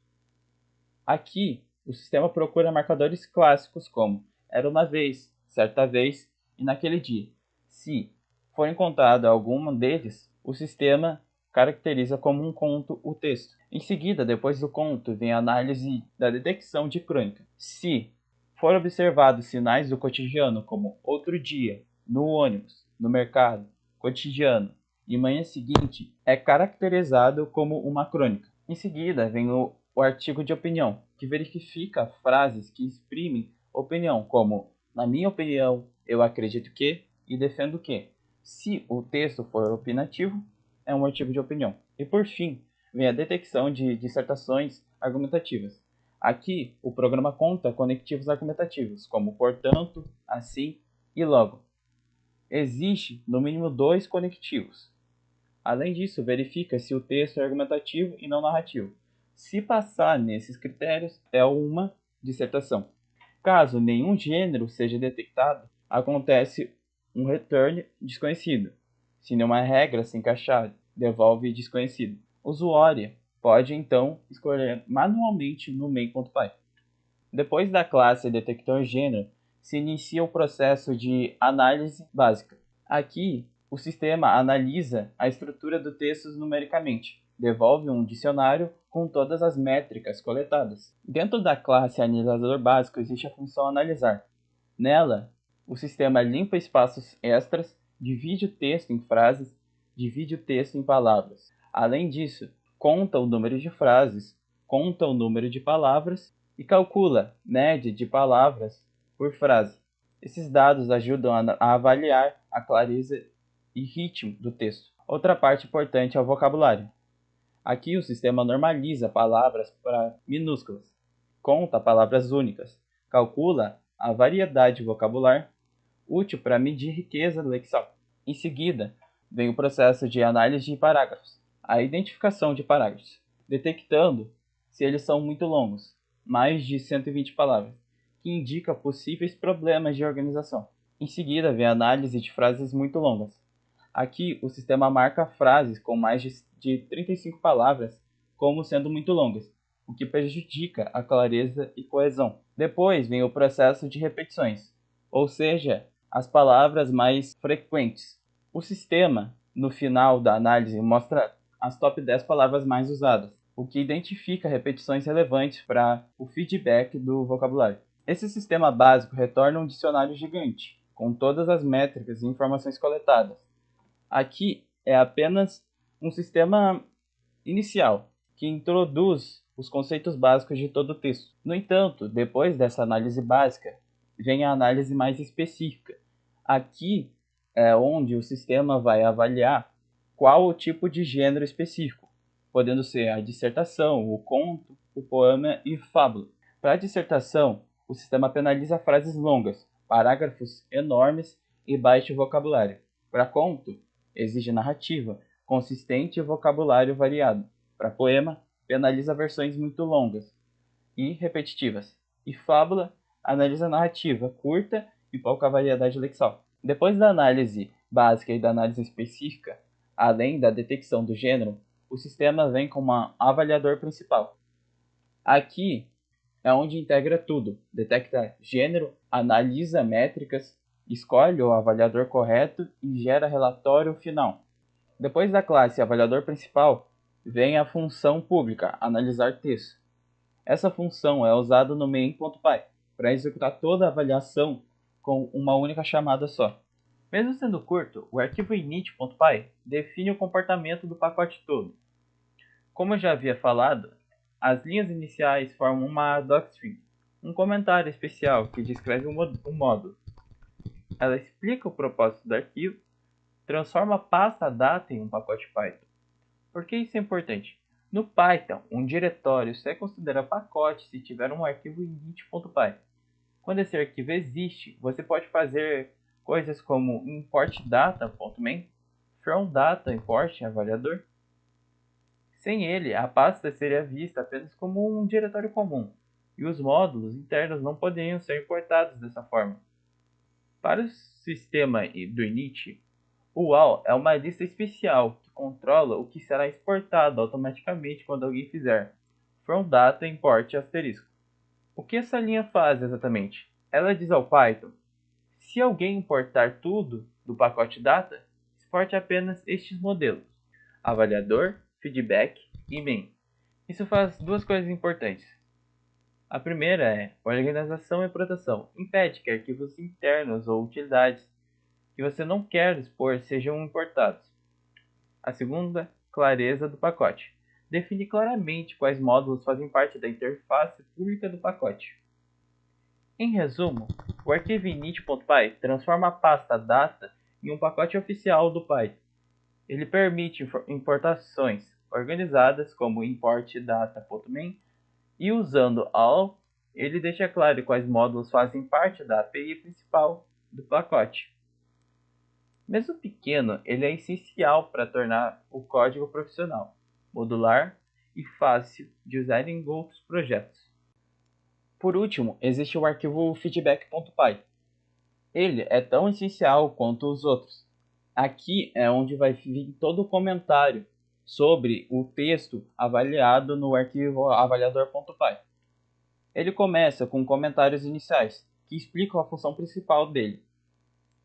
Speaker 1: Aqui, o sistema procura marcadores clássicos como era uma vez, certa vez e naquele dia. Se for encontrado algum deles, o sistema caracteriza como um conto o texto. Em seguida, depois do conto, vem a análise da detecção de crônica. Se for observado sinais do cotidiano, como outro dia, no ônibus, no mercado, cotidiano e manhã seguinte, é caracterizado como uma crônica. Em seguida, vem o artigo de opinião, que verifica frases que exprimem opinião, como na minha opinião, eu acredito que e defendo que. Se o texto for opinativo, é um artigo de opinião. E por fim, vem a detecção de dissertações argumentativas. Aqui, o programa conta conectivos argumentativos, como portanto, assim e logo. Existe, no mínimo, 2 conectivos. Além disso, verifica se o texto é argumentativo e não narrativo. Se passar nesses critérios, é uma dissertação. Caso nenhum gênero seja detectado, acontece um return desconhecido. Se nenhuma regra se encaixar, devolve desconhecido. O usuário pode então escolher manualmente no main.py. Depois da classe detector gênero, se inicia o processo de análise básica. Aqui, o sistema analisa a estrutura do texto numericamente, devolve um dicionário com todas as métricas coletadas. Dentro da classe analisador básico existe a função analisar. Nela, o sistema limpa espaços extras, divide o texto em frases, divide o texto em palavras. Além disso, conta o número de frases, conta o número de palavras e calcula média de palavras por frase. Esses dados ajudam a avaliar a clareza e ritmo do texto. Outra parte importante é o vocabulário. Aqui o sistema normaliza palavras para minúsculas, conta palavras únicas, calcula a variedade vocabular, útil para medir riqueza lexical. Em seguida, vem o processo de análise de parágrafos, a identificação de parágrafos, detectando se eles são muito longos, mais de 120 palavras, que indica possíveis problemas de organização. Em seguida, vem a análise de frases muito longas. Aqui, o sistema marca frases com mais de 35 palavras como sendo muito longas, o que prejudica a clareza e coesão. Depois vem o processo de repetições, ou seja, as palavras mais frequentes. O sistema, no final da análise, mostra as top 10 palavras mais usadas, o que identifica repetições relevantes para o feedback do vocabulário. Esse sistema básico retorna um dicionário gigante, com todas as métricas e informações coletadas. Aqui é apenas um sistema inicial, que introduz os conceitos básicos de todo o texto. No entanto, depois dessa análise básica, vem a análise mais específica. Aqui é onde o sistema vai avaliar qual o tipo de gênero específico, podendo ser a dissertação, o conto, o poema e fábula. Para a dissertação, o sistema penaliza frases longas, parágrafos enormes e baixo vocabulário. Para conto, exige narrativa, consistente e vocabulário variado. Para poema, penaliza versões muito longas e repetitivas. E fábula, analisa narrativa curta e pouca variedade lexical. Depois da análise básica e da análise específica, além da detecção do gênero, o sistema vem com um avaliador principal. Aqui é onde integra tudo, detecta gênero, analisa métricas, escolhe o avaliador correto e gera relatório final. Depois da classe avaliador principal, vem a função pública, analisar texto. Essa função é usada no main.py para executar toda a avaliação com uma única chamada só. Mesmo sendo curto, o arquivo init.py define o comportamento do pacote todo. Como eu já havia falado, as linhas iniciais formam uma docstring, um comentário especial que descreve o módulo. Ela explica o propósito do arquivo, transforma a pasta data em um pacote Python. Por que isso é importante? No Python, um diretório só é considerado pacote se tiver um arquivo init.py. Quando esse arquivo existe, você pode fazer coisas como import data.main, from data import avaliador. Sem ele, a pasta seria vista apenas como um diretório comum, e os módulos internos não poderiam ser importados dessa forma. Para o sistema do init, o UAL é uma lista especial que controla o que será exportado automaticamente quando alguém fizer from data import asterisco. O que essa linha faz exatamente? Ela diz ao Python: se alguém importar tudo do pacote data, exporte apenas estes modelos: avaliador, feedback e main. Isso faz duas coisas importantes. A primeira é organização e proteção. Impede que arquivos internos ou utilidades que você não quer expor sejam importados. A segunda, clareza do pacote. Define claramente quais módulos fazem parte da interface pública do pacote. Em resumo, o arquivo init.py transforma a pasta data em um pacote oficial do Python. Ele permite importações organizadas como import data.main e usando all, ele deixa claro quais módulos fazem parte da API principal do pacote. Mesmo pequeno, ele é essencial para tornar o código profissional, modular e fácil de usar em outros projetos. Por último, existe o arquivo feedback.py. Ele é tão essencial quanto os outros. Aqui é onde vai vir todo o comentário sobre o texto avaliado no arquivo avaliador.py. Ele começa com comentários iniciais, que explicam a função principal dele.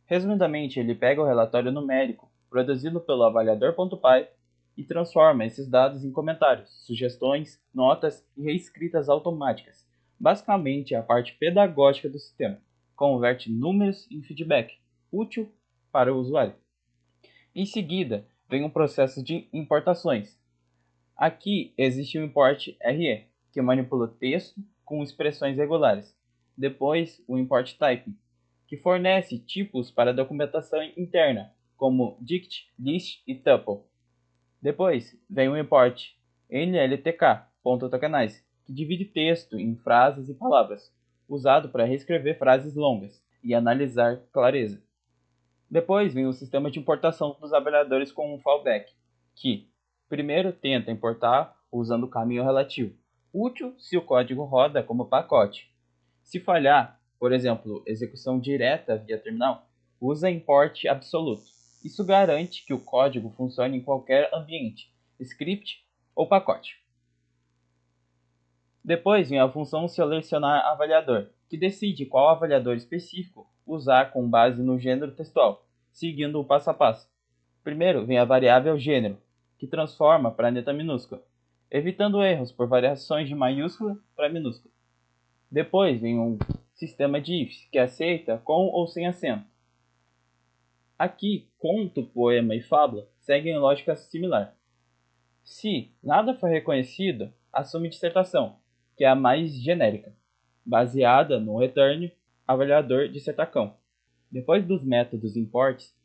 Speaker 1: Resumidamente, ele pega o relatório numérico produzido pelo avaliador.py e transforma esses dados em comentários, sugestões, notas e reescritas automáticas. Basicamente, a parte pedagógica do sistema. Converte números em feedback, útil para o usuário. Em seguida, vem um processo de importações. Aqui existe o import RE, que manipula texto com expressões regulares. Depois, o import type, que fornece tipos para documentação interna, como dict, list e tuple. Depois, vem o import nltk.tokenize, que divide texto em frases e palavras, usado para reescrever frases longas e analisar clareza. Depois vem o sistema de importação dos avaliadores com um fallback, que primeiro tenta importar usando o caminho relativo, útil se o código roda como pacote. Se falhar, por exemplo, execução direta via terminal, usa import absoluto. Isso garante que o código funcione em qualquer ambiente, script ou pacote. Depois vem a função selecionar avaliador, que decide qual avaliador específico usar com base no gênero textual, seguindo o passo a passo. Primeiro vem a variável gênero, que transforma para letra minúscula, evitando erros por variações de maiúscula para minúscula. Depois vem um sistema de ifs, que aceita com ou sem acento. Aqui, conto, poema e fábula seguem lógica similar. Se nada for reconhecido, assume dissertação, que é a mais genérica, baseada no return avaliador dissertacão. Depois dos métodos imports,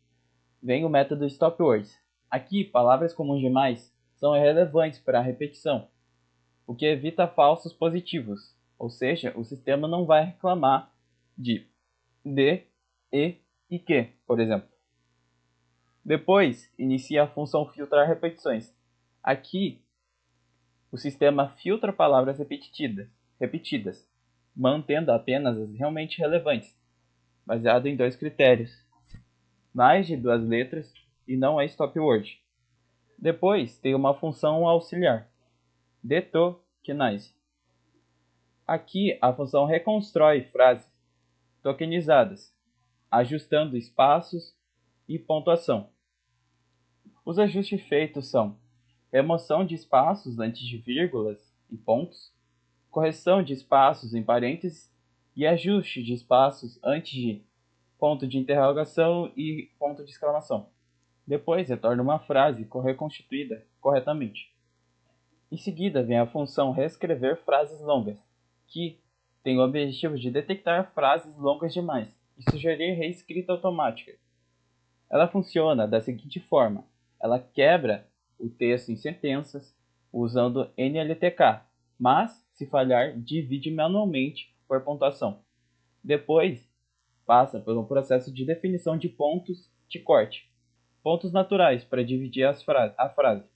Speaker 1: vem o método stopwords. Aqui, palavras comuns demais são irrelevantes para a repetição, o que evita falsos positivos, ou seja, o sistema não vai reclamar de e que, por exemplo. Depois, inicia a função filtrar repetições. Aqui, o sistema filtra palavras repetidas, mantendo apenas as realmente relevantes, baseado em dois critérios: mais de duas letras e não é stopword. Depois tem uma função auxiliar, detokenize. Aqui a função reconstrói frases tokenizadas, ajustando espaços e pontuação. Os ajustes feitos são remoção de espaços antes de vírgulas e pontos, correção de espaços em parênteses e ajuste de espaços antes de ponto de interrogação e ponto de exclamação. Depois retorna uma frase reconstituída corretamente. Em seguida vem a função reescrever frases longas, que tem o objetivo de detectar frases longas demais e sugerir reescrita automática. Ela funciona da seguinte forma: ela quebra o texto em sentenças usando NLTK, mas, se falhar, divide manualmente por pontuação. Depois, passa por um processo de definição de pontos de corte, pontos naturais para dividir a frase.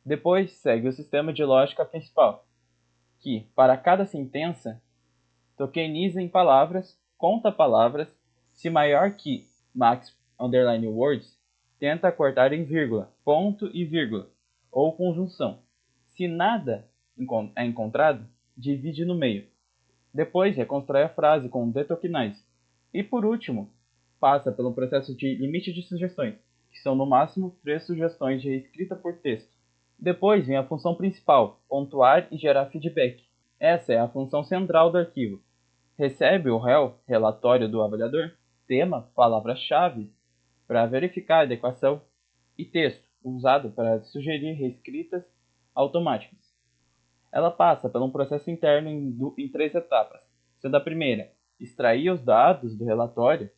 Speaker 1: Depois, segue o sistema de lógica principal, que, para cada sentença, tokeniza em palavras, conta palavras, se maior que max_words, tenta cortar em vírgula, ponto e vírgula, ou conjunção. Se nada é encontrado, divide no meio. Depois reconstrói a frase com detokenize. E por último, passa pelo processo de limite de sugestões, que são no máximo 3 sugestões de reescrita por texto. Depois vem a função principal, pontuar e gerar feedback. Essa é a função central do arquivo. Recebe o réu, relatório do avaliador, tema, palavra-chave, para verificar a adequação, e texto, usado para sugerir reescritas automáticas. Ela passa por um processo interno em 3 etapas, sendo a primeira, extrair os dados do relatório.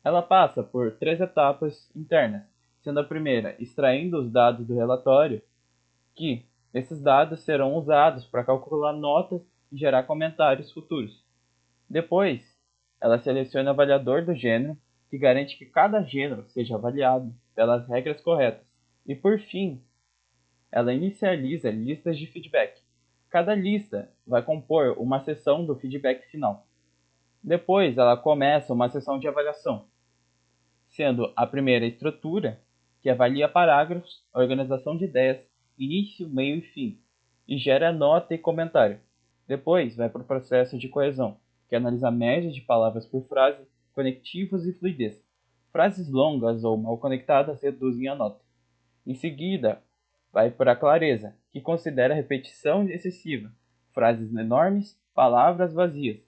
Speaker 1: Ela passa por 3 etapas internas, sendo a primeira, extraindo os dados do relatório, que esses dados serão usados para calcular notas e gerar comentários futuros. Depois, ela seleciona o avaliador do gênero, que garante que cada gênero seja avaliado pelas regras corretas. E por fim, ela inicializa listas de feedback, Cada lista vai compor uma seção do feedback final. Depois, ela começa uma sessão de avaliação, sendo a primeira estrutura, que avalia parágrafos, organização de ideias, início, meio e fim, e gera nota e comentário. Depois, vai para o processo de coesão, que analisa a média de palavras por frase, conectivos e fluidez. Frases longas ou mal conectadas reduzem a nota. Em seguida, vai para a clareza, que considera repetição excessiva, frases enormes, palavras vazias.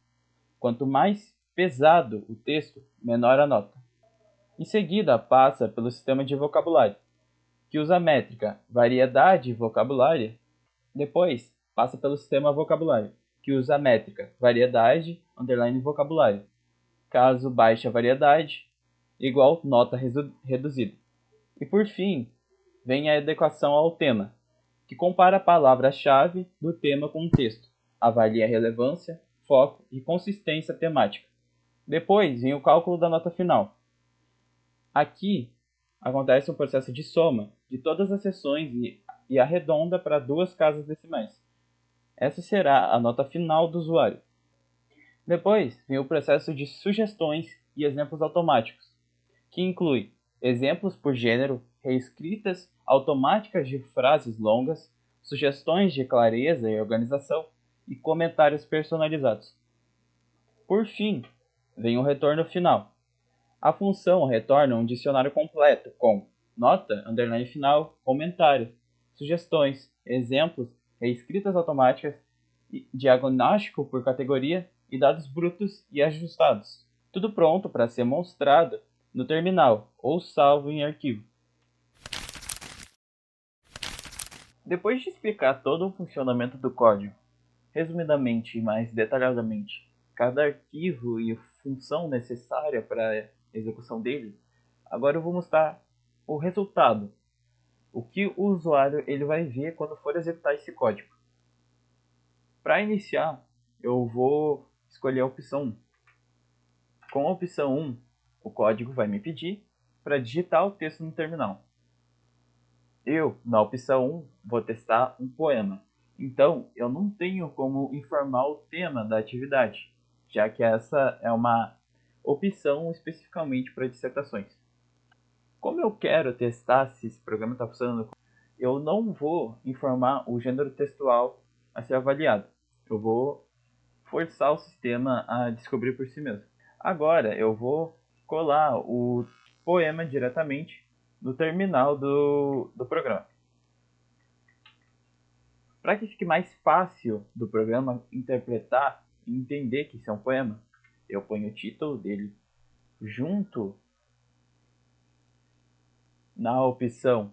Speaker 1: Quanto mais pesado o texto, menor a nota. Em seguida, passa pelo sistema de vocabulário, que usa a métrica variedade vocabulária. Depois, passa pelo sistema vocabulário, que usa a métrica variedade vocabulário. Caso baixe a variedade, igual nota reduzida. E por fim, vem a adequação ao tema, que compara a palavra-chave do tema com o texto, avalia a relevância, foco e consistência temática. Depois vem o cálculo da nota final. Aqui acontece um processo de soma de todas as seções e arredonda para 2 casas decimais. Essa será a nota final do usuário. Depois vem o processo de sugestões e exemplos automáticos, que inclui exemplos por gênero, reescritas automáticas de frases longas, sugestões de clareza e organização e comentários personalizados. Por fim, vem o retorno final. A função retorna um dicionário completo com nota, underline final, comentário, sugestões, exemplos, reescritas automáticas, diagnóstico por categoria e dados brutos e ajustados. Tudo pronto para ser mostrado no terminal ou salvo em arquivo. Depois de explicar todo o funcionamento do código, resumidamente e mais detalhadamente, cada arquivo e função necessária para a execução dele, agora eu vou mostrar o resultado, o que o usuário ele vai ver quando for executar esse código. Para iniciar, eu vou escolher a opção 1. Com a opção 1, o código vai me pedir para digitar o texto no terminal. Eu, na opção 1, vou testar um poema. Então, eu não tenho como informar o tema da atividade, já que essa é uma opção especificamente para dissertações. Como eu quero testar se esse programa está funcionando, eu não vou informar o gênero textual a ser avaliado. Eu vou forçar o sistema a descobrir por si mesmo. Agora, eu vou colar o poema diretamente no terminal do programa. Para que fique mais fácil do programa interpretar e entender que isso é um poema, eu ponho o título dele junto na opção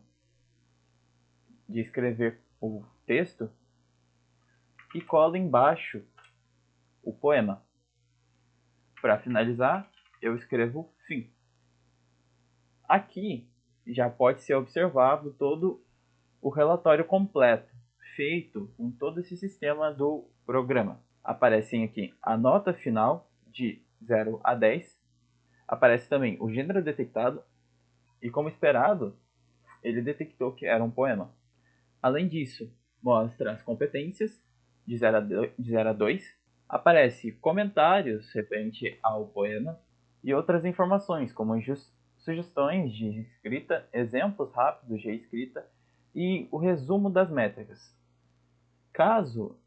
Speaker 1: de escrever o texto e colo embaixo o poema. Para finalizar, eu escrevo fim. Aqui já pode ser observado todo o relatório completo, feito com todo esse sistema do programa. Aparecem aqui a nota final de 0 a 10, aparece também o gênero detectado e, como esperado, ele detectou que era um poema. Além disso, mostra as competências de 0 a 2, aparece comentários referente ao poema e outras informações, como sugestões de escrita, exemplos rápidos de escrita e o resumo das métricas. Caso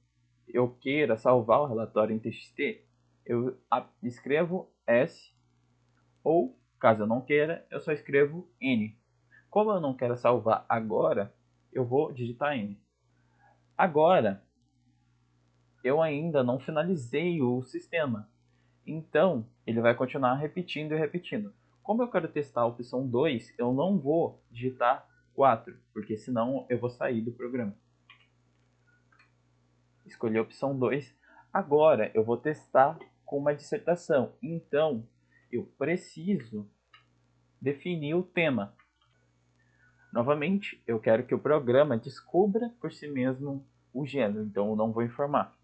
Speaker 1: eu queira salvar o relatório em TXT, eu escrevo S, ou, caso eu não queira, eu só escrevo N. Como eu não quero salvar agora, eu vou digitar N. Agora, eu ainda não finalizei o sistema, então ele vai continuar repetindo e repetindo. Como eu quero testar a opção 2, eu não vou digitar 4, porque senão eu vou sair do programa. Escolhi a opção 2. Agora eu vou testar com uma dissertação. Então eu preciso definir o tema. Novamente, eu quero que o programa descubra por si mesmo o gênero, então eu não vou informar.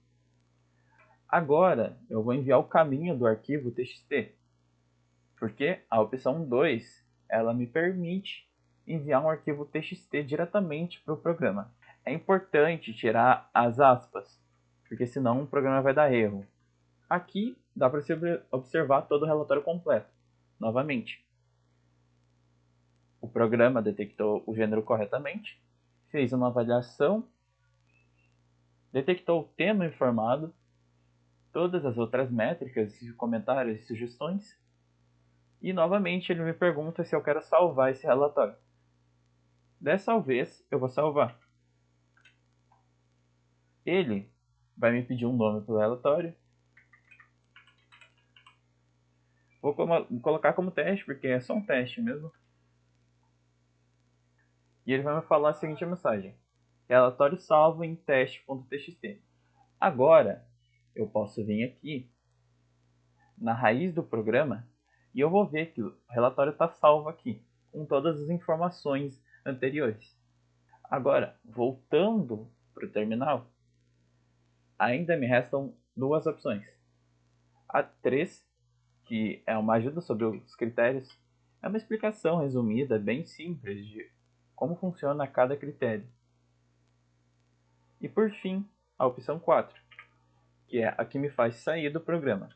Speaker 1: Agora eu vou enviar o caminho do arquivo TXT, porque a opção 2 ela me permite enviar um arquivo TXT diretamente para o programa. É importante tirar as aspas, porque senão o programa vai dar erro. Aqui dá para observar todo o relatório completo. Novamente, o programa detectou o gênero corretamente, fez uma avaliação, detectou o tema informado, todas as outras métricas, comentários e sugestões, e novamente ele me pergunta se eu quero salvar esse relatório. Dessa vez eu vou salvar. Ele vai me pedir um nome para o relatório. Vou colocar como teste, porque é só um teste mesmo. E ele vai me falar a seguinte mensagem: relatório salvo em teste.txt. Agora eu posso vir aqui na raiz do programa e eu vou ver que o relatório está salvo aqui, com todas as informações anteriores. Agora, voltando para o terminal, ainda me restam duas opções. A 3, que é uma ajuda sobre os critérios, é uma explicação resumida, bem simples, de como funciona cada critério. E por fim, a opção 4, que é a que me faz sair do programa.